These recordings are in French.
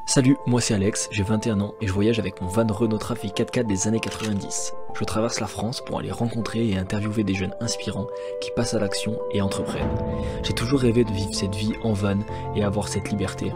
Salut, moi c'est Alex, j'ai 21 ans et je voyage avec mon van Renault Trafic 4x4 des années 90. Je traverse la France pour aller rencontrer et interviewer des jeunes inspirants qui passent à l'action et entreprennent. J'ai toujours rêvé de vivre cette vie en van et avoir cette liberté.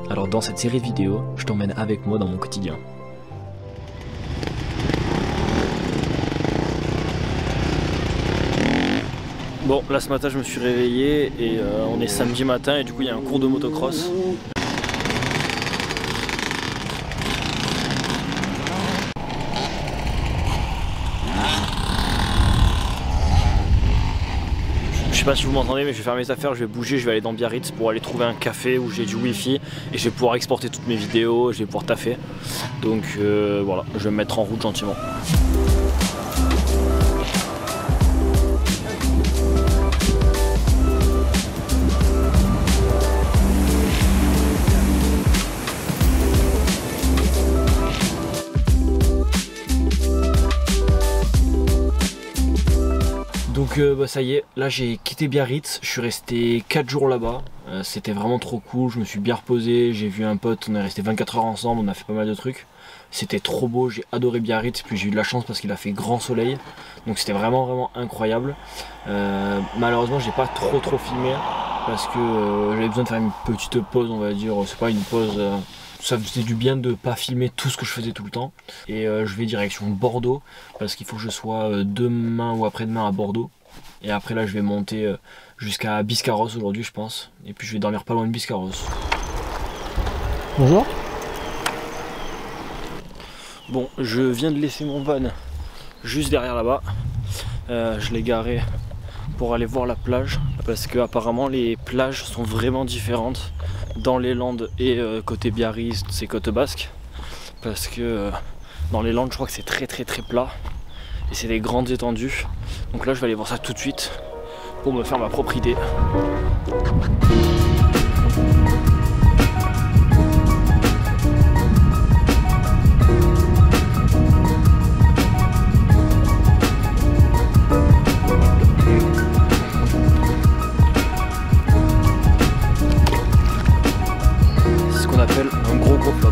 Alors dans cette série de vidéos, je t'emmène avec moi dans mon quotidien. Bon, là ce matin je me suis réveillé et on est samedi matin et du coup il y a un cours de motocross. Je sais pas si vous m'entendez, mais je vais faire mes affaires, je vais bouger, je vais aller dans Biarritz pour aller trouver un café où j'ai du wifi et je vais pouvoir exporter toutes mes vidéos, je vais pouvoir taffer. Donc voilà, je vais me mettre en route gentiment. Donc ça y est, là j'ai quitté Biarritz, je suis resté 4 jours là-bas, c'était vraiment trop cool, je me suis bien reposé, j'ai vu un pote, on est resté 24 heures ensemble, on a fait pas mal de trucs, c'était trop beau, j'ai adoré Biarritz, puis j'ai eu de la chance parce qu'il a fait grand soleil, donc c'était vraiment incroyable. Malheureusement j'ai pas trop filmé parce que j'avais besoin de faire une petite pause, on va dire, c'est pas une pause... Ça faisait du bien de pas filmer tout ce que je faisais tout le temps. Et je vais direction Bordeaux parce qu'il faut que je sois demain ou après-demain à Bordeaux. Et après là je vais monter jusqu'à Biscarrosse aujourd'hui je pense. Et puis je vais dormir pas loin de Biscarrosse. Bonjour. Bon, je viens de laisser mon van juste derrière là-bas. Je l'ai garé pour aller voir la plage parce que apparemment les plages sont vraiment différentes dans les Landes et côté Biarritz, c'est côte basque, parce que dans les Landes je crois que c'est très plat et c'est des grandes étendues. Donc là je vais aller voir ça tout de suite pour me faire ma propre idée. Un gros flop.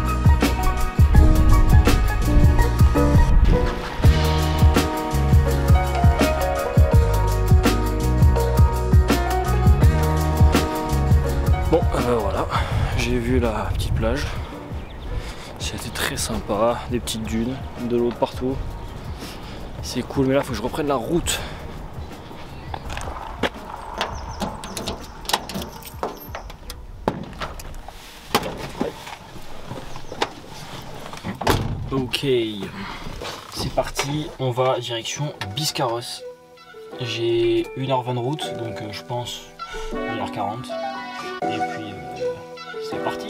Bon, voilà, j'ai vu la petite plage. C'était très sympa, des petites dunes, de l'eau de partout. C'est cool, mais là, il faut que je reprenne la route. Ok, c'est parti, on va direction Biscarrosse. J'ai 1h20 de route, donc je pense 1h40. Et puis c'est parti.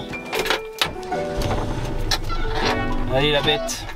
Allez la bête.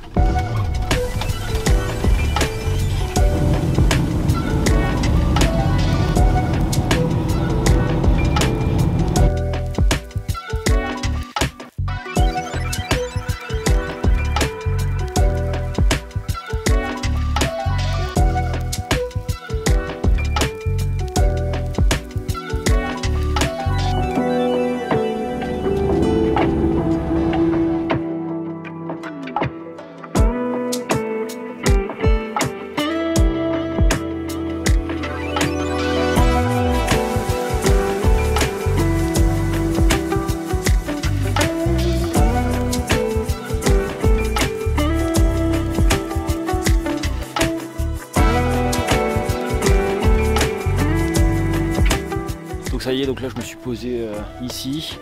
Ça y est, donc là je me suis posé ici,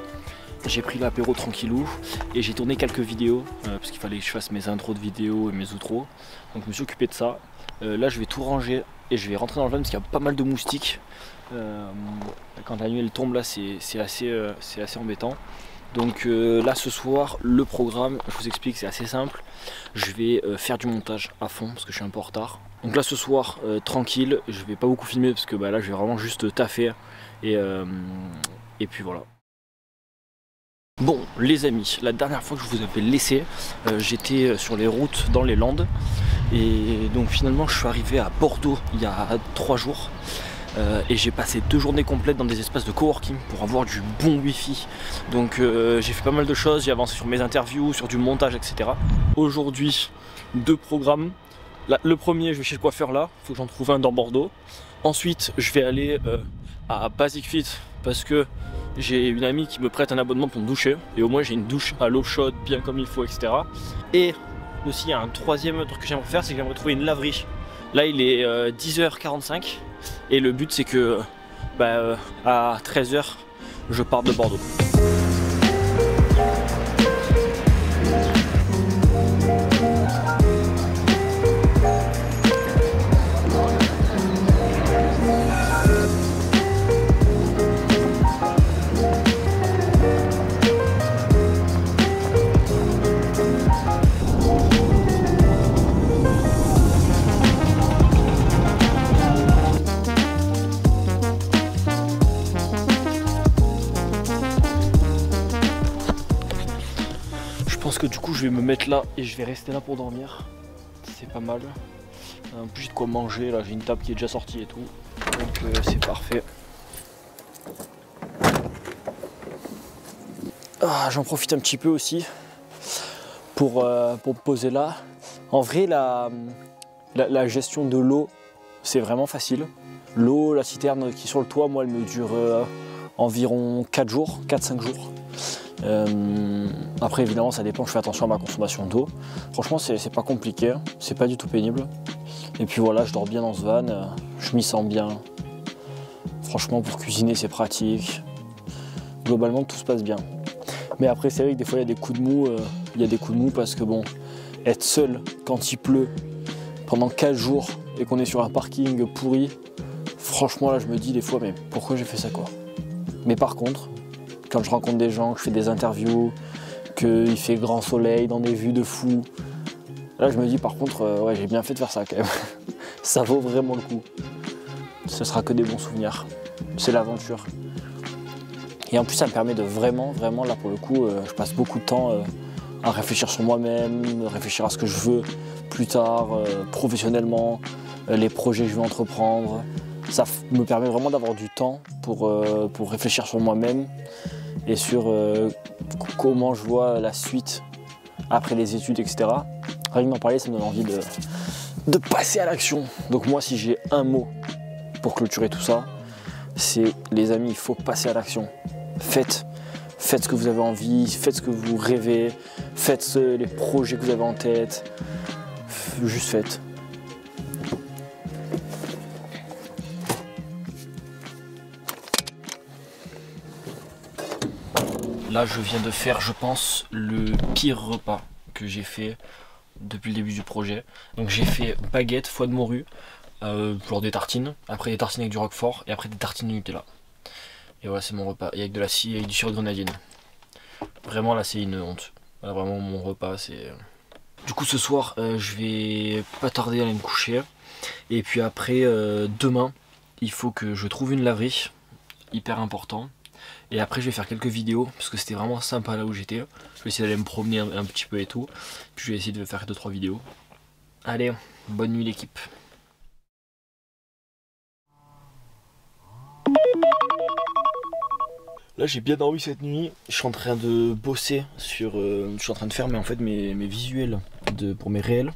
j'ai pris l'apéro tranquillou et j'ai tourné quelques vidéos parce qu'il fallait que je fasse mes intros de vidéos et mes outros, donc je me suis occupé de ça. Là je vais tout ranger et je vais rentrer dans le van parce qu'il y a pas mal de moustiques. Quand la nuit elle tombe là c'est assez embêtant. Donc là ce soir le programme, je vous explique, c'est assez simple. Je vais faire du montage à fond parce que je suis un peu en retard. Donc là ce soir tranquille, je vais pas beaucoup filmer parce que là je vais vraiment juste taffer et puis voilà. Bon les amis, la dernière fois que je vous avais laissé, j'étais sur les routes dans les Landes et donc finalement je suis arrivé à Bordeaux il y a 3 jours. et j'ai passé 2 journées complètes dans des espaces de coworking pour avoir du bon wifi. Donc j'ai fait pas mal de choses, j'ai avancé sur mes interviews, sur du montage, etc. Aujourd'hui, 2 programmes. Le premier, je vais chez le coiffeur là, il faut que j'en trouve un dans Bordeaux. Ensuite, je vais aller à Basic Fit parce que j'ai une amie qui me prête un abonnement pour me doucher. Et au moins j'ai une douche à l'eau chaude, bien comme il faut, etc. Et aussi, il y a un troisième truc que j'aimerais faire, c'est que j'aimerais trouver une laverie. Là, il est 10h45 et le but, c'est que à 13h, je pars de Bordeaux. Je pense que du coup je vais me mettre là et je vais rester là pour dormir. C'est pas mal. En plus j'ai de quoi manger, là j'ai une table qui est déjà sortie et tout. Donc c'est parfait. Ah, j'en profite un petit peu aussi pour me poser là. En vrai la gestion de l'eau c'est vraiment facile. L'eau, la citerne qui est sur le toit, moi elle me dure environ 4 jours, 4-5 jours. Après évidemment ça dépend, je fais attention à ma consommation d'eau. Franchement c'est pas compliqué, c'est pas du tout pénible. Et puis voilà, je dors bien dans ce van, je m'y sens bien. Franchement pour cuisiner c'est pratique. Globalement tout se passe bien. Mais après c'est vrai que des fois il y a des coups de mou, parce que bon, être seul quand il pleut pendant 4 jours et qu'on est sur un parking pourri, franchement là je me dis des fois mais pourquoi j'ai fait ça quoi. Mais par contre, quand je rencontre des gens, que je fais des interviews, qu'il fait grand soleil dans des vues de fou, là je me dis par contre, ouais j'ai bien fait de faire ça quand même. Ça vaut vraiment le coup. Ce sera que des bons souvenirs. C'est l'aventure. Et en plus ça me permet de vraiment là pour le coup, je passe beaucoup de temps à réfléchir sur moi-même, réfléchir à ce que je veux plus tard, professionnellement, les projets que je veux entreprendre. Ça me permet vraiment d'avoir du temps pour réfléchir sur moi-même et sur comment je vois la suite après les études, etc. Rien que d'en parler, ça me donne envie de passer à l'action. Donc moi, si j'ai un mot pour clôturer tout ça, c'est les amis, il faut passer à l'action. Faites ce que vous avez envie, faites ce que vous rêvez, faites les projets que vous avez en tête, juste faites. Là je viens de faire, je pense, le pire repas que j'ai fait depuis le début du projet. Donc j'ai fait baguette, foie de morue, genre des tartines, après des tartines avec du roquefort et après des tartines de Nutella. Et voilà, c'est mon repas, et avec de la scie et du sirop de grenadine. Vraiment là c'est une honte. Voilà, vraiment mon repas c'est... Du coup ce soir je vais pas tarder à aller me coucher. Et puis après demain il faut que je trouve une laverie, hyper important. Et après je vais faire quelques vidéos parce que c'était vraiment sympa là où j'étais. Je vais essayer d'aller me promener un petit peu et tout. Puis je vais essayer de faire 2-3 vidéos. Allez, bonne nuit l'équipe. Là j'ai bien dormi cette nuit. Je suis en train de bosser sur... je suis en train de faire mes visuels pour mes réels.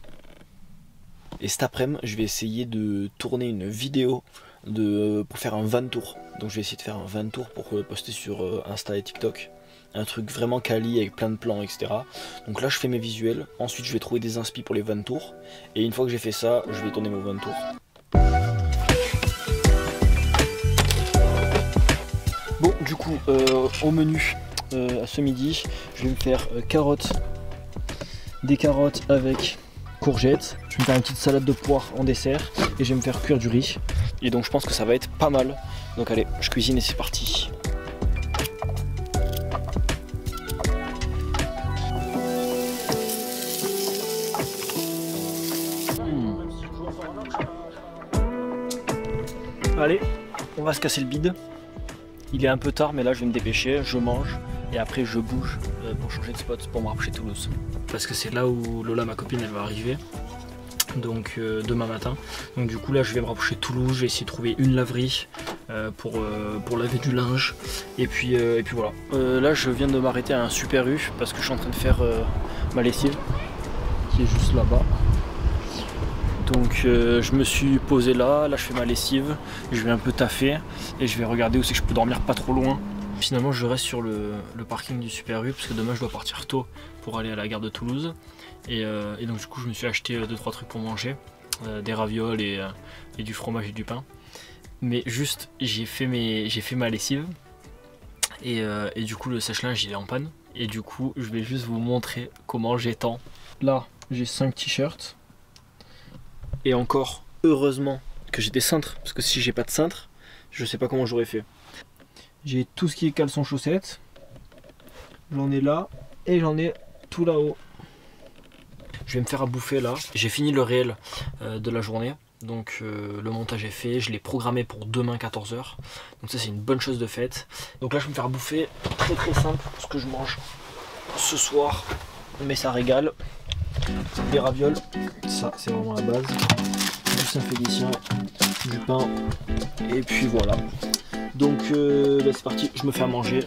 Et cet après-midi je vais essayer de tourner une vidéo pour faire un van tour. Donc je vais essayer de faire un van tour pour poster sur Insta et TikTok. Un truc vraiment quali avec plein de plans, etc. Donc là je fais mes visuels. Ensuite je vais trouver des inspi pour les van tours. Et une fois que j'ai fait ça, je vais tourner mon van tour. Bon du coup au menu à ce midi, je vais me faire des carottes avec courgettes. Je vais me faire une petite salade de poire en dessert et je vais me faire cuire du riz. Et donc je pense que ça va être pas mal. Donc allez, je cuisine et c'est parti. Allez, on va se casser le bide. Il est un peu tard mais là je vais me dépêcher, je mange et après je bouge pour changer de spot pour me rapprocher de Toulouse. Parce que c'est là où Lola, ma copine, elle va arriver. donc demain matin. Donc du coup là je vais me rapprocher de Toulouse, je vais essayer de trouver une laverie pour laver du linge et puis voilà. Là je viens de m'arrêter à un Super U parce que je suis en train de faire ma lessive qui est juste là-bas. Donc je me suis posé là je fais ma lessive, je vais un peu taffer et je vais regarder où c'est que je peux dormir pas trop loin. Finalement je reste sur le parking du Super U parce que demain je dois partir tôt pour aller à la gare de Toulouse. Et donc du coup je me suis acheté 2-3 trucs pour manger, des ravioles et du fromage et du pain. Mais juste j'ai fait ma lessive et du coup le sèche-linge il est en panne. Et du coup je vais juste vous montrer comment j'étends. Là j'ai 5 t-shirts. Et encore heureusement que j'ai des cintres, parce que si j'ai pas de cintre, je sais pas comment j'aurais fait. J'ai tout ce qui est caleçon chaussettes. J'en ai là et j'en ai tout là-haut. Je vais me faire à bouffer là. J'ai fini le réel de la journée. Donc le montage est fait. Je l'ai programmé pour demain 14 h. Donc ça c'est une bonne chose de faite. Donc là je vais me faire à bouffer très simple. Ce que je mange ce soir. Mais ça régale. Des ravioles. Ça c'est vraiment la base. Du Saint-Félicien. Du pain. Et puis voilà. Donc c'est parti. Je me fais à manger.